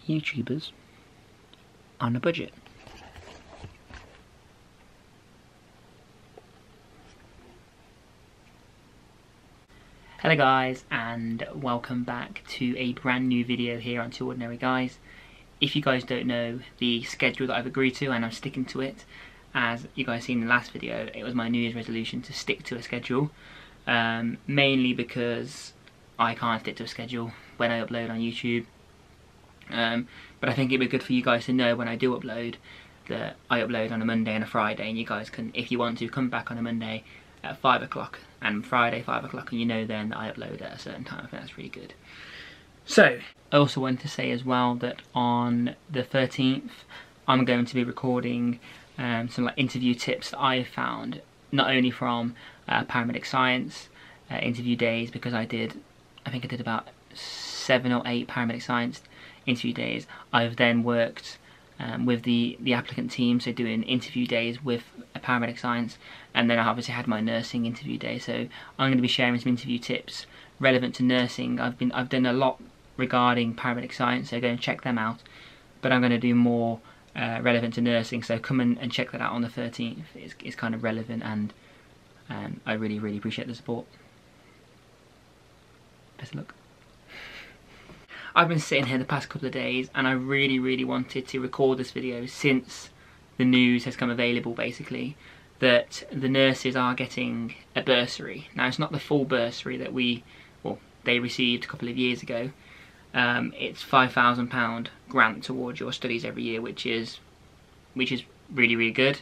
YouTubers on a budget. Hello guys, and welcome back to a brand new video here on Two Ordinary Guys. If you guys don't know the schedule that I've agreed to, and I'm sticking to it, as you guys seen in the last video, it was my New Year's resolution to stick to a schedule, mainly because I can't stick to a schedule when I upload on YouTube. But I think it'd be good for you guys to know when I do upload that I upload on a Monday and a Friday, and you guys can, if you want to, come back on a Monday at 5 o'clock and Friday 5 o'clock, and you know then that I upload at a certain time. I think that's really good. So I also wanted to say as well that on the 13th I'm going to be recording some like interview tips that I found, not only from paramedic science interview days, because I think I did about 7 or 8 paramedic science interview days. I've then worked with the applicant team, so doing interview days with a paramedic science, and then I obviously had my nursing interview day. So I'm going to be sharing some interview tips relevant to nursing. I've done a lot regarding paramedic science, so go and check them out. But I'm going to do more relevant to nursing, so come and check that out on the 13th. It's kind of relevant, and I really appreciate the support. Best of luck. I've been sitting here the past couple of days, and I really wanted to record this video since the news has come available, basically, that the nurses are getting a bursary. Now, it's not the full bursary that they received a couple of years ago. It's £5,000 grant towards your studies every year, which is really good.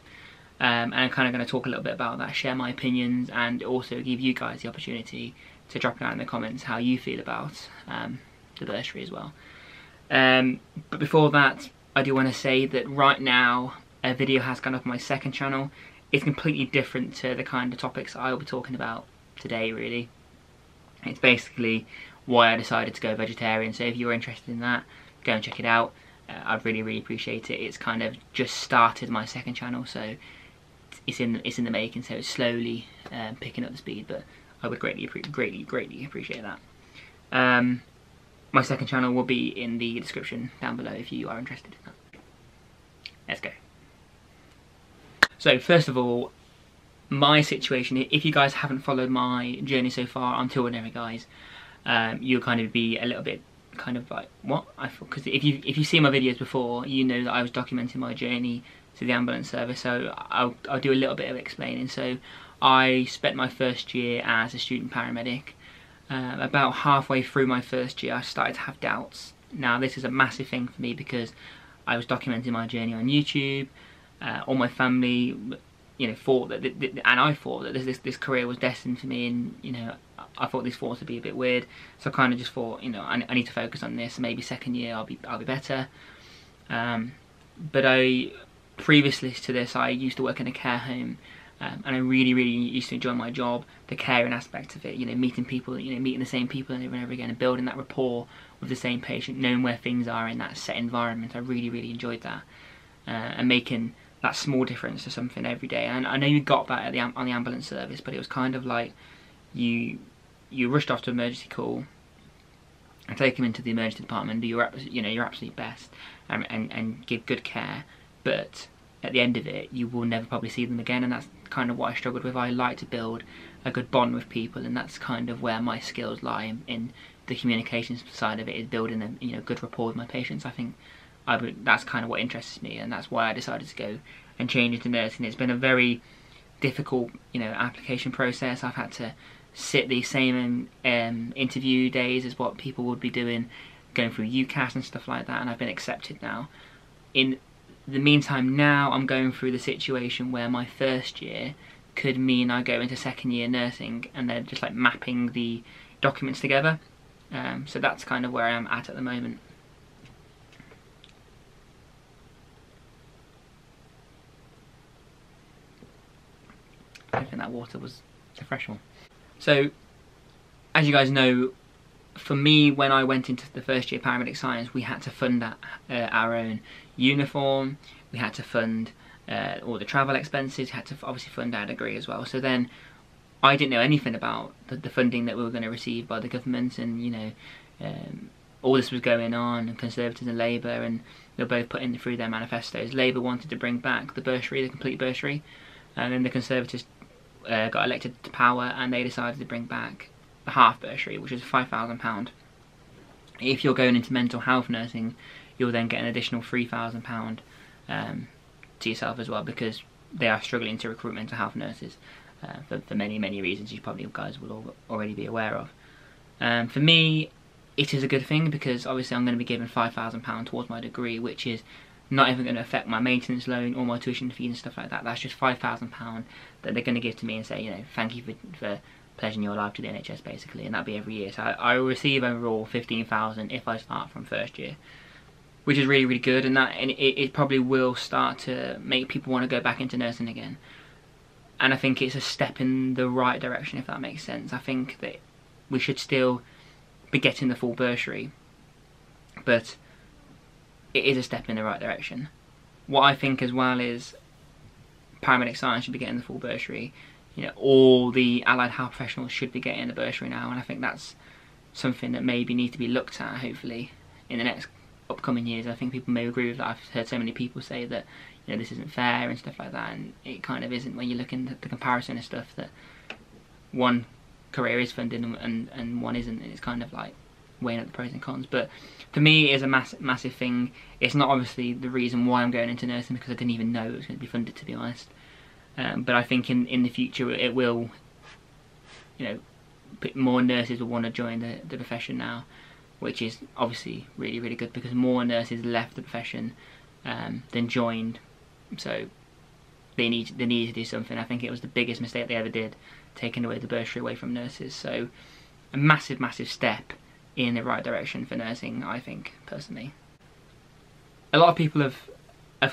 And I'm kind of going to talk a little bit about that, share my opinions, and also give you guys the opportunity to drop down in the comments how you feel about the bursary as well. But before that, I do want to say that right now a video has gone up on my second channel. It's completely different to the kind of topics I'll be talking about today, really. It's basically why I decided to go vegetarian, so if you're interested in that, go and check it out. I'd really appreciate it. It's kind of just started my second channel, so it's in the making, so it's slowly picking up the speed, but I would greatly appreciate that. My second channel will be in the description down below if you are interested in that. Let's go. So first of all, my situation, if you guys haven't followed my journey so far on Two Ordinary Guys, you'll kind of be a little bit kind of like, what? Because if you see my videos before, you know that I was documenting my journey to the ambulance service, so I'll do a little bit of explaining. So I spent my first year as a student paramedic. About halfway through my first year, I started to have doubts. Now, this is a massive thing for me because I was documenting my journey on YouTube. All my family, thought that, and I thought that this career was destined for me, and I thought this thought would be a bit weird. So I kind of just thought, I need to focus on this. Maybe second year I'll be better. But previously to this, I used to work in a care home. And I really used to enjoy my job, the caring aspect of it, meeting people, meeting the same people over and over again, and building that rapport with the same patient, knowing where things are in that set environment. I really enjoyed that, and making that small difference to something every day. And I know you got that on the ambulance service, but it was kind of like you rushed off to emergency call and take them into the emergency department, do your absolute best, and give good care, but at the end of it, you will never probably see them again, and that's kind of what I struggled with. I like to build a good bond with people, and that's kind of where my skills lie in the communications side of it, is building a good rapport with my patients. I think that's kind of what interests me, and that's why I decided to go and change into nursing. It's been a very difficult, application process. I've had to sit the same interview days as what people would be doing, going through UCAS and stuff like that, and I've been accepted now. In the meantime, now I'm going through the situation where my first year could mean I go into second year nursing, and they're just like mapping the documents together. So that's kind of where I am at the moment. I think that water was a fresh one. So, as you guys know, for me, when I went into the first year paramedic science, we had to fund our own uniform, we had to fund all the travel expenses, we had to obviously fund our degree as well. So then I didn't know anything about the funding that we were going to receive by the government, and all this was going on, and Conservatives and Labour, and they were both putting through their manifestos. Labour wanted to bring back the bursary, the complete bursary, and then the Conservatives got elected to power, and they decided to bring back the half bursary, which is £5,000. If you're going into mental health nursing, you'll then get an additional £3,000 to yourself as well, because they are struggling to recruit mental health nurses for many reasons you probably guys will already be aware of. For me, it is a good thing, because obviously I'm going to be given £5,000 towards my degree, which is not even going to affect my maintenance loan or my tuition fees and stuff like that. That's just £5,000 that they're going to give to me and say, you know, thank you for pledging your life to the NHS, basically, and that'll be every year. So I will receive overall £15,000 if I start from first year, which is really good, and it probably will start to make people want to go back into nursing again. And I think it's a step in the right direction, if that makes sense. I think that we should still be getting the full bursary, but it is a step in the right direction. What I think as well is paramedic science should be getting the full bursary. You know, all the allied health professionals should be getting the bursary now, and I think that's something that maybe needs to be looked at, hopefully, in the next upcoming years. I think people may agree with that. I've heard so many people say that, you know, this isn't fair and stuff like that, and it kind of isn't when you look into the comparison of stuff, that one career is funded and one isn't, and it's kind of like weighing up the pros and cons. But for me, it is a massive thing. It's not obviously the reason why I'm going into nursing, because I didn't even know it was going to be funded, to be honest. But I think in the future it will, you know, more nurses will want to join the profession now, which is obviously really good, because more nurses left the profession than joined. So they need to do something. I think it was the biggest mistake they ever did, taking away the bursary away from nurses. So a massive step in the right direction for nursing, I think, personally. A lot of people have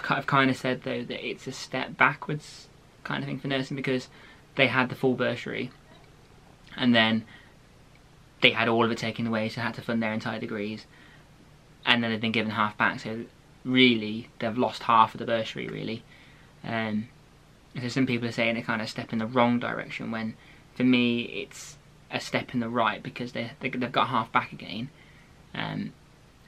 kind of said, though, that it's a step backwards kind of thing for nursing, because they had the full bursary and then they had all of it taken away, so they had to fund their entire degrees, and then they've been given half back, so really they've lost half of the bursary, really. So some people are saying it kind of step in the wrong direction, when for me it's a step in the right, because they've got half back again, and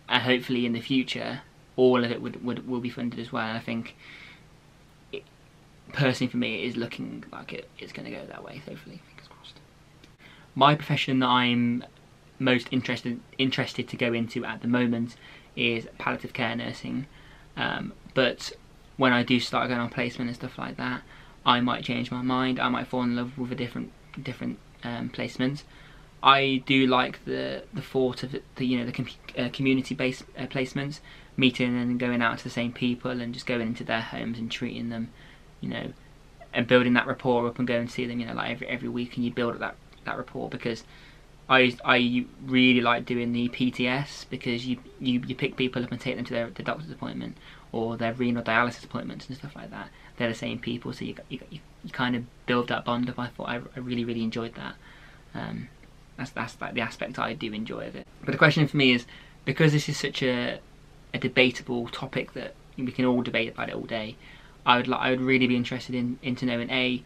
hopefully in the future all of it will be funded as well. And I think personally for me it is looking like it's going to go that way, hopefully, fingers crossed. My profession that I'm most interested to go into at the moment is palliative care nursing, but when I do start going on placement and stuff like that, I might change my mind. I might fall in love with a different placement. I do like the thought of the community-based placements, meeting and going out to the same people and just going into their homes and treating them, you know, and building that rapport up and going to see them, you know, like every week, and you build up that rapport, because I really like doing the PTS, because you pick people up and take them to their doctor's appointment or their renal dialysis appointments and stuff like that. They're the same people, so you kind of build that bond up. I thought I really enjoyed that. That's like the aspect I do enjoy of it. But the question for me is, because this is such a debatable topic that we can all debate about it all day, I would really be interested into knowing,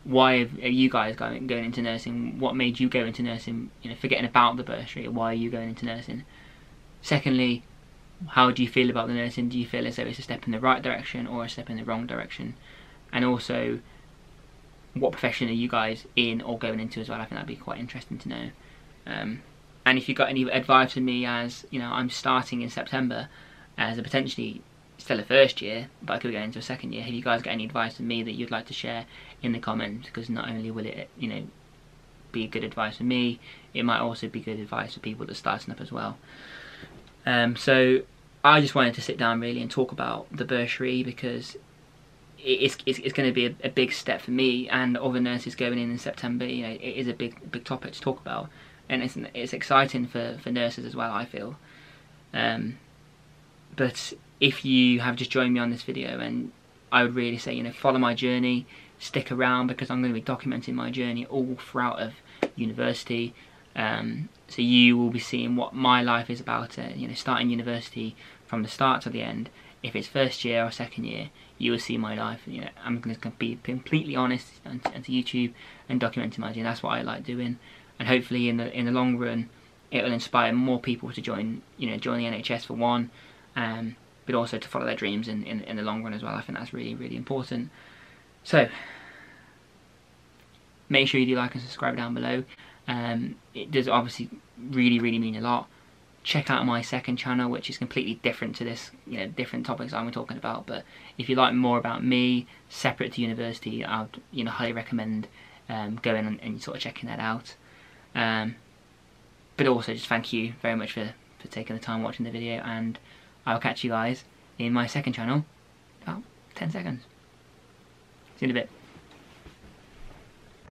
why are you guys going into nursing? What made you go into nursing? You know, forgetting about the bursary, why are you going into nursing? Secondly, how do you feel about the nursing? Do you feel as though it's a step in the right direction or a step in the wrong direction? And also, what profession are you guys in or going into as well? I think that'd be quite interesting to know. And if you've got any advice for me, as you know, I'm starting in September as a potentially still a first year, but I could go into a second year. Have you guys got any advice for me that you'd like to share in the comments? Because not only will it, you know, be good advice for me, it might also be good advice for people that are starting up as well. So I just wanted to sit down really and talk about the bursary, because it's going to be a big step for me and other nurses going in September. You know, it is a big topic to talk about, and it's exciting for nurses as well, I feel. But if you have just joined me on this video, and I would really say, you know, follow my journey, stick around, because I'm going to be documenting my journey all throughout of university. So you will be seeing what my life is about, you know, starting university from the start to the end. If it's first year or second year, you will see my life. You know, I'm going to be completely honest onto YouTube and documenting my journey. That's what I like doing, and hopefully in the long run, it will inspire more people to join the NHS for one, but also to follow their dreams in the long run as well. I think that's really, really important. So make sure you do like and subscribe down below. It does obviously really, really mean a lot. Check out my second channel, which is completely different to this, different topics I'm talking about. But if you like more about me, separate to university, I'd highly recommend going and sort of checking that out. But also just thank you very much for taking the time watching the video, and I'll catch you guys in my second channel in about 10 seconds. See you in a bit.